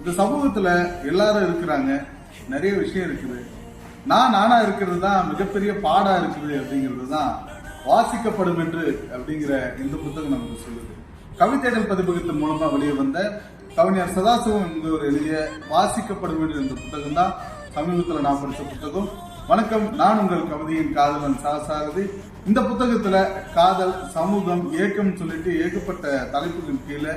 இந்த சமூகத்துல எல்லாரும் இருக்கிறாங்க, நிறைய விஷயம் இருக்குது. நானா இருக்கிறது தான் மிகப்பெரிய பாடா இருக்குது அப்படிங்கிறது தான் வாசிக்கப்படும் என்று அப்படிங்கிற இந்த புத்தகம் நமக்கு சொல்லுது. கவிதைகள் பதிப்பகத்தின் மூலமா வெளியே வந்த கவிஞர் சதாசிவம் என்பவர் எழுதிய வாசிக்கப்படும் என்று இந்த புத்தகம் தான் சமீபத்தில் நான் படித்த புத்தகம். வணக்கம், நான் உங்கள் கவிதையின் காதலன் சாரதி. இந்த புத்தகத்துல காதல், சமூகம், ஏக்கம் சொல்லிட்டு ஏகப்பட்ட தலைப்புகள் கீழே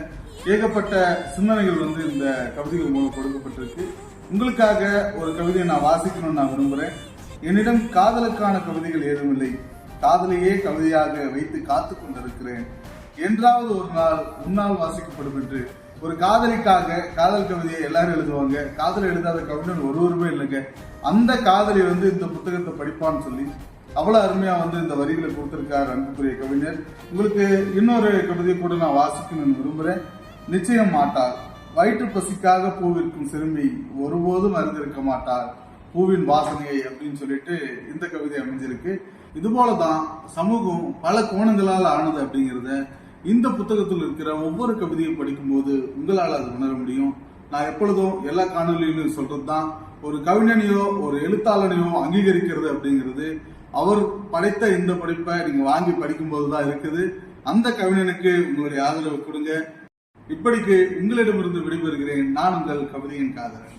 ஏகப்பட்ட சிந்தனைகள் இந்த கவிதைகள் மூலம் கொடுக்கப்பட்டிருக்கு. உங்களுக்காக ஒரு கவிதையை நான் வாசிக்கணும்னு நான் விரும்புறேன். என்னிடம் காதலுக்கான கவிதைகள் ஏதுமில்லை, காதலையே கவிதையாக வைத்து காத்து கொண்டிருக்கிறேன். என்றாவது ஒரு நாள் உன்னால் வாசிக்கப்படும் என்று. ஒரு காதலிக்காக காதல் கவிதையை எல்லாரும் எழுதுவாங்க, காதல் எழுதாத கவிஞன் ஒருவருமே இல்லைங்க. அந்த காதலி இந்த புத்தகத்தை படிப்பான்னு சொல்லி அவ்வளவு அருமையா இந்த வரிகளை கொடுத்திருக்காரு அன்புக்குரிய கவிஞர். உங்களுக்கு இன்னொரு கவிதையை கூட நான் வாசிக்கணும்னு விரும்புறேன். நிச்சயம் மாட்டார், வயிற்று பசிக்காக பூவிற்கும் சிறுமி ஒருபோதும் அறிந்திருக்க மாட்டார் பூவின் வாசனையை அப்படின்னு சொல்லிட்டு இந்த கவிதை அமைஞ்சிருக்கு. இது போலதான் சமூகம் பல கோணங்களால் ஆனது அப்படிங்கிறத இந்த புத்தகத்தில் இருக்கிற ஒவ்வொரு கவிதையும் படிக்கும்போது உங்களால் அது உணர முடியும். நான் எப்பொழுதும் எல்லா காணொலியிலும் சொல்றதுதான், ஒரு கவிஞனையோ ஒரு எழுத்தாளனையோ அங்கீகரிக்கிறது அப்படிங்கிறது அவர் படைத்த இந்த படிப்பை நீங்க வாங்கி படிக்கும் போதுதான் இருக்குது. அந்த கவிஞனுக்கு உங்களுடைய ஆதரவு கொடுங்க. இப்படிக்கு உங்களிடமிருந்து விடைபெறுகிறேன். நான் உங்கள் கவிதையின் காதலன்.